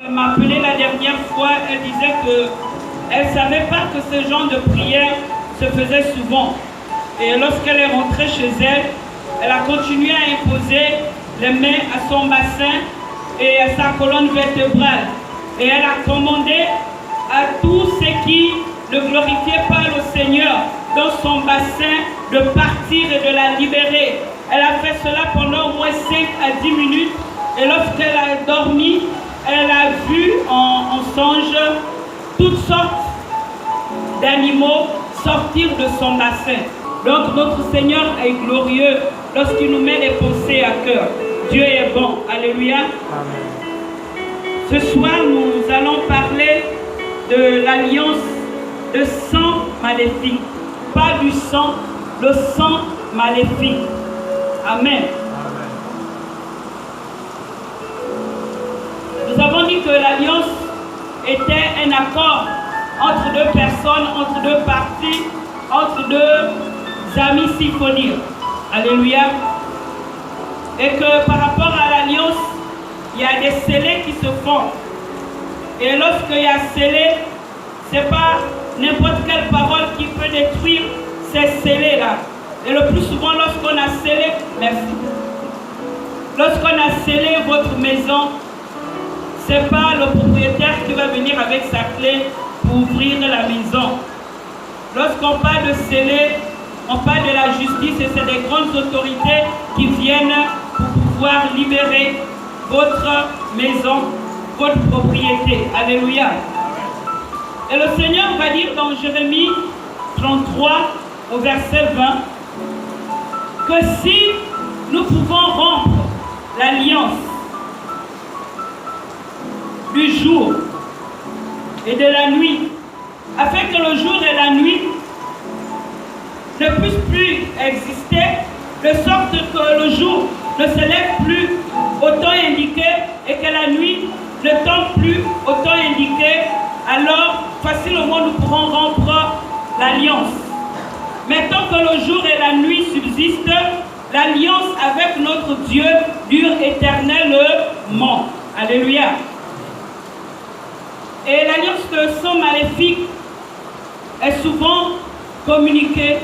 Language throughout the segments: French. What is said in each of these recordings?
Elle m'a appelé la dernière fois, elle disait qu'elle ne savait pas que ce genre de prière se faisait souvent. Et lorsqu'elle est rentrée chez elle, elle a continué à imposer les mains à son bassin et à sa colonne vertébrale. Et elle a commandé à tous ceux qui ne glorifiaient pas le Seigneur dans son bassin de partir et de la libérer. Elle a fait cela pendant au moins 5 à 10 minutes. Et lorsqu'elle a dormi, elle a vu en songe toutes sortes d'animaux sortir de son bassin. Donc notre Seigneur est glorieux lorsqu'il nous met les pensées à cœur. Dieu est bon. Alléluia. Amen. Ce soir, nous allons parler de l'alliance de sang maléfique. Pas du sang, le sang maléfique. Amen. Nous avons dit que l'alliance était un accord entre deux personnes, entre deux parties, entre deux amis s'il faut dire. Alléluia. Et que par rapport à l'alliance, il y a des scellés qui se font. Et lorsqu'il y a scellé, ce n'est pas n'importe quelle parole qui peut détruire ces scellés-là. Et le plus souvent, lorsqu'on a scellé, merci. Lorsqu'on a scellé votre maison, ce n'est pas le propriétaire qui va venir avec sa clé pour ouvrir la maison. Lorsqu'on parle de sceller, on parle de la justice et c'est des grandes autorités qui viennent pour pouvoir libérer votre maison, votre propriété. Alléluia. Et le Seigneur va dire dans Jérémie 33 au verset 20 que si nous pouvons rompre l'alliance du jour et de la nuit, afin que le jour et la nuit ne puissent plus exister, de sorte que le jour ne se lève plus au temps indiqué et que la nuit ne tombe plus au temps indiqué, alors facilement nous pourrons rompre l'alliance. Mais tant que le jour et la nuit subsistent, l'alliance avec notre Dieu dure éternellement. Alléluia. Et l'alliance de sang maléfique est souvent communiquée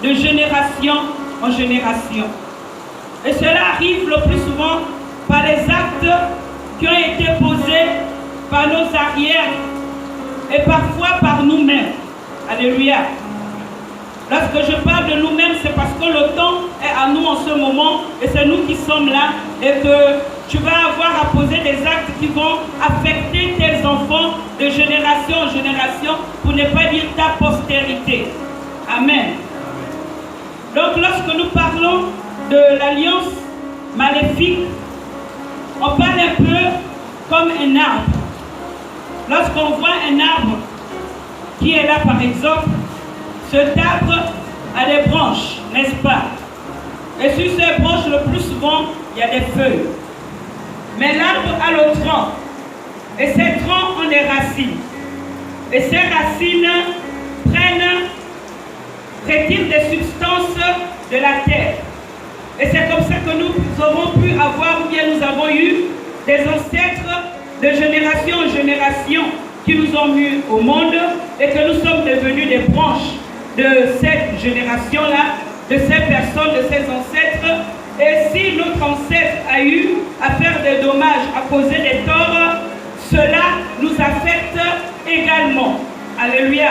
de génération en génération. Et cela arrive le plus souvent par les actes qui ont été posés par nos arrières et parfois par nous-mêmes. Alléluia. Lorsque je parle de nous-mêmes, c'est parce que le temps est à nous en ce moment et c'est nous qui sommes là et que tu vas avoir à poser des actes qui vont affecter tes enfants de génération en génération, pour ne pas dire ta postérité. Amen. Donc lorsque nous parlons de l'alliance maléfique, on parle un peu comme un arbre. Lorsqu'on voit un arbre qui est là par exemple, cet arbre a des branches, n'est-ce pas? Et sur ces branches, le plus souvent, il y a des feuilles. Mais l'arbre a le tronc. Et ces troncs ont des racines. Et ces racines retirent des substances de la terre. Et c'est comme ça que nous aurons pu avoir, ou bien nous avons eu des ancêtres de génération en génération qui nous ont mis au monde et que nous sommes devenus des branches de cette génération-là, de ces personnes, de ces ancêtres. Et si notre ancêtre a eu à faire des dommages, à causer des torts, cela nous affecte également. Alléluia.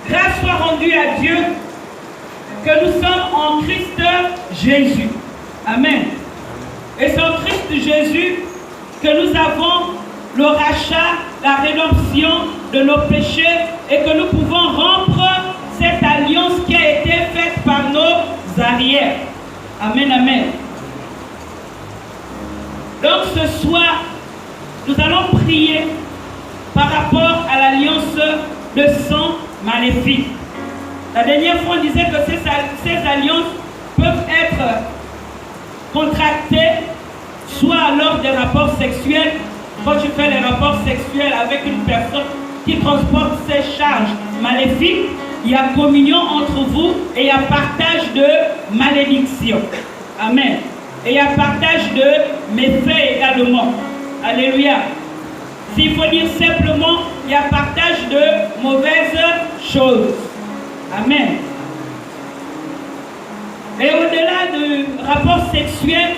Grâce soit rendue à Dieu que nous sommes en Christ Jésus. Amen. Et c'est en Christ Jésus que nous avons le rachat, la rédemption de nos péchés et que nous pouvons rompre cette alliance qui a été faite par nos arrières. Amen, amen. Donc ce soir, nous allons prier par rapport à l'alliance de sang maléfique. La dernière fois, on disait que ces alliances peuvent être contractées soit lors des rapports sexuels, quand tu fais les rapports sexuels avec une personne qui transporte ses charges maléfiques, il y a communion entre vous et il y a partage de malédiction. Amen. Et il y a partage de méfaits également. Alléluia. S'il faut dire simplement, il y a partage de mauvaises choses. Amen. Et au-delà du rapport sexuel,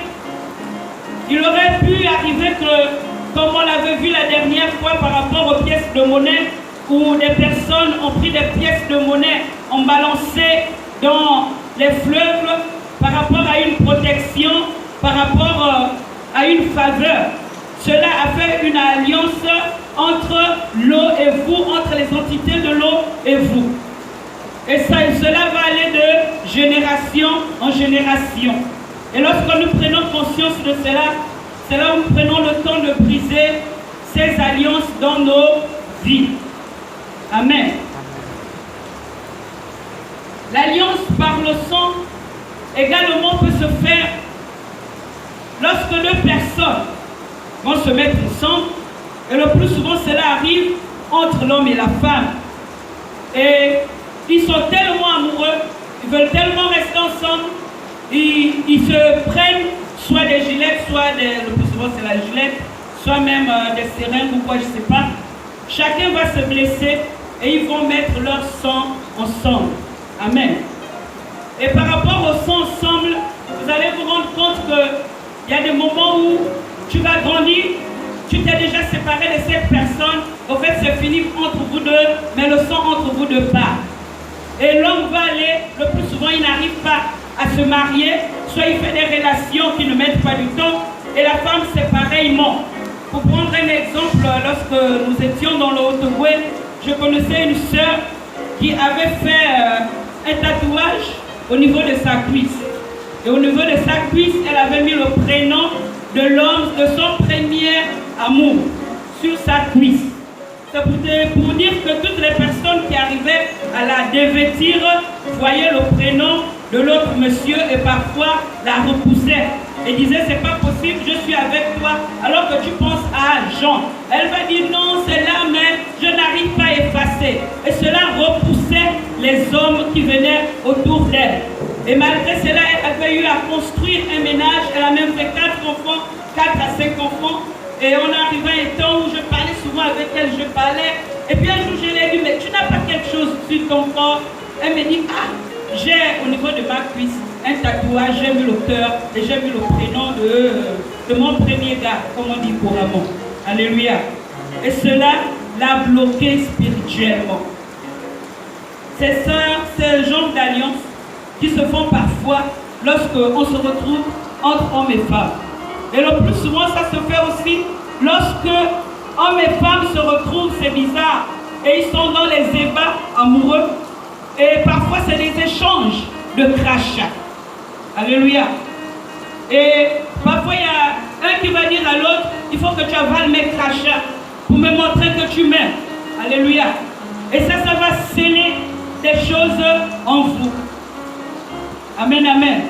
il aurait pu arriver que, comme on l'avait vu la dernière fois par rapport aux pièces de monnaie, où des personnes ont pris des pièces de monnaie, ont balancé dans les fleuves par rapport à une protection, par rapport à une faveur. Cela a fait une alliance entre l'eau et vous, entre les entités de l'eau et vous. Et cela va aller de génération en génération. Et lorsque nous prenons conscience de cela, c'est là où nous prenons le temps de briser ces alliances dans nos vies. Amen. L'alliance par le sang également peut se faire lorsque deux personnes vont se mettre ensemble. Et le plus souvent, cela arrive entre l'homme et la femme. Et ils sont tellement amoureux, ils veulent tellement rester ensemble, ils se prennent soit des gilets, soit le plus souvent c'est la gilette, soit même des seringues ou quoi, je ne sais pas. Chacun va se blesser et ils vont mettre leur sang ensemble. Amen. Et par rapport au sang ensemble, vous allez vous rendre compte qu'il y a des moments où tu vas grandir, tu t'es déjà séparé de cette personne, au fait c'est fini entre vous deux, mais le sang entre vous deux part. Et l'homme va aller, le plus souvent il n'arrive pas à se marier, soit il fait des relations qui ne mettent pas du temps, et la femme c'est pareillement. Pour prendre un exemple, lorsque nous étions dans le Haut-Ogooué, je connaissais une sœur qui avait fait un tatouage au niveau de sa cuisse. Et au niveau de sa cuisse, elle avait mis le prénom de l'homme, de son premier amour, sur sa cuisse. C'est pour dire que toutes les personnes qui arrivaient à la dévêtir voyaient le prénom de l'autre monsieur et parfois la repoussaient. Et disaient, c'est pas possible, je suis avec toi, alors que tu penses à Jean. Elle va dire, non, c'est là, mais je n'arrive pas à effacer. Et cela repoussait les hommes qui venaient autour d'elle. Et malgré cela, elle avait eu à construire un ménage. Elle a même fait 4 enfants, 4 à 5 enfants. Et on est arrivé à un temps où je parlais souvent avec elle, je parlais. Et puis un jour, je lui ai dit, mais tu n'as pas quelque chose sur ton corps? Elle me dit, ah, j'ai au niveau de ma cuisse un tatouage, j'ai mis le cœur et j'ai mis le prénom de mon premier gars, comme on dit couramment. Alléluia. Et cela l'a bloqué spirituellement. C'est ça, ce genre d'alliance qui se font parfois lorsqu'on se retrouve entre hommes et femmes. Et le plus souvent, ça se fait aussi lorsque hommes et femmes se retrouvent, c'est bizarre, et ils sont dans les ébats amoureux. Et parfois, c'est des échanges de crachats. Alléluia. Et parfois, il y a un qui va dire à l'autre, il faut que tu avales mes crachats pour me montrer que tu m'aimes. Alléluia. Et ça va sceller des choses en vous. Amen, amen.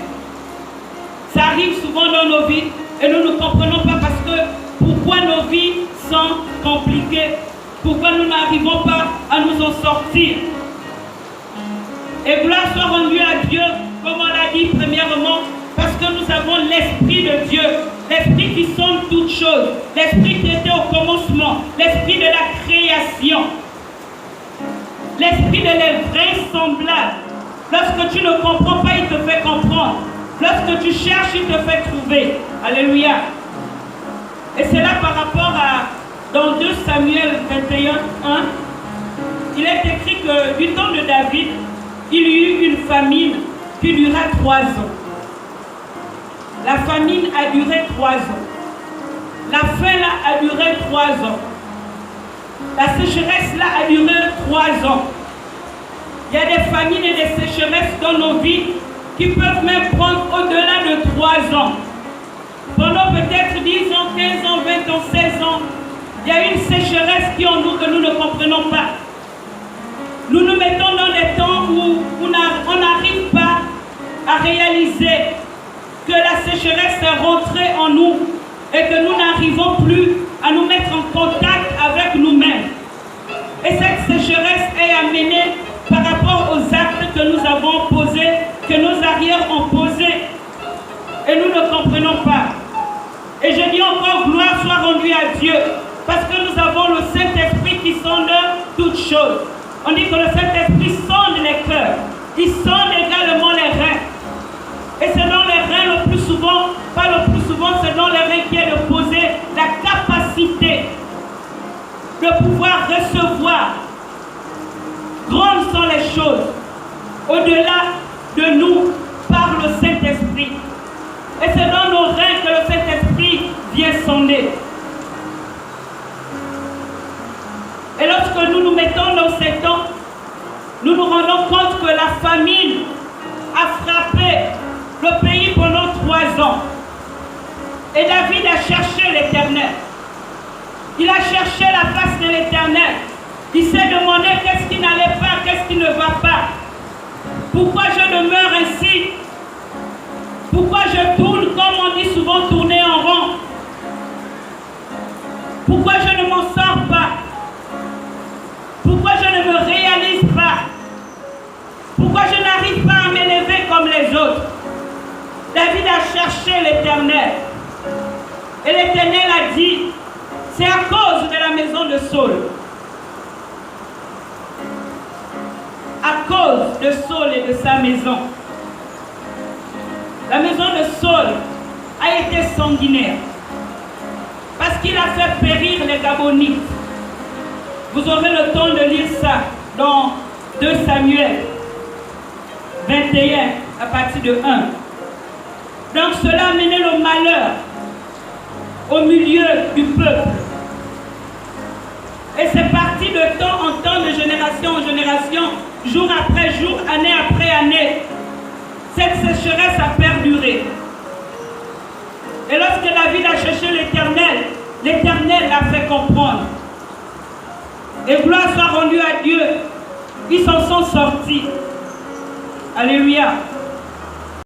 Ça arrive souvent dans nos vies et nous ne comprenons pas parce que pourquoi nos vies sont compliquées, pourquoi nous n'arrivons pas à nous en sortir. Et gloire soit rendue à Dieu, comme on l'a dit premièrement, parce que nous avons l'Esprit de Dieu, l'Esprit qui sonde toutes choses, l'Esprit qui était au commencement, l'Esprit de la création, l'Esprit de l'invraisemblable. Lorsque tu ne comprends pas, il te fait comprendre. Lorsque tu cherches, il te fait trouver. Alléluia. Et c'est là par rapport à, dans 2 Samuel 21, 1, il est écrit que du temps de David, il y eut une famine qui dura 3 ans. La famine a duré 3 ans. La faim là a duré 3 ans. La sécheresse là a duré 3 ans. Il y a des famines et des sécheresses dans nos vies qui peuvent même prendre au-delà de 3 ans. Pendant peut-être 10 ans, 15 ans, 20 ans, 16 ans, il y a une sécheresse qui en nous que nous ne comprenons pas. Nous nous mettons dans des temps où on n'arrive pas à réaliser que la sécheresse est rentrée en nous et que nous n'arrivons plus à nous mettre en contact avec nous-mêmes. Et cette sécheresse est amenée par rapport aux actes que nous avons posés, que nos arrières ont posés. Et nous ne comprenons pas. Et je dis encore gloire soit rendue à Dieu. Parce que nous avons le Saint-Esprit qui sonde toutes choses. On dit que le Saint-Esprit sonde les cœurs. Il sonde également les reins. Et c'est dans les reins le plus souvent, pas le plus souvent, c'est dans les reins qui est de poser la capacité de pouvoir recevoir. Grandes sont les choses au-delà de nous par le Saint-Esprit. Et c'est dans nos reins que le Saint-Esprit vient sonder. Et lorsque nous nous mettons dans ces temps, nous nous rendons compte que la famine a frappé le pays pendant 3 ans. Et David a cherché l'Éternel. Il a cherché la face de l'Éternel. Il s'est demandé qu'est-ce qui n'allait pas, qu'est-ce qui ne va pas. Pourquoi je demeure ainsi? Pourquoi je tourne, comme on dit souvent, tourner en rond? Pourquoi je ne m'en sors pas? Pourquoi je ne me réalise pas? Pourquoi je n'arrive pas à m'élever comme les autres? David a cherché l'Éternel. Et l'Éternel a dit, c'est à cause de la maison de Saul. À cause de Saul et de sa maison. La maison de Saul a été sanguinaire. Parce qu'il a fait périr les Gabonites. Vous aurez le temps de lire ça dans 2 Samuel 21 à partir de 1. Donc cela a mené le malheur au milieu du peuple. Et c'est parti de temps en temps, de génération en génération, jour après jour, année après année. Cette sécheresse a perduré. Et lorsque David a cherché l'Éternel, l'Éternel l'a fait comprendre. Et gloire soit rendue à Dieu. Ils s'en sont sortis. Alléluia.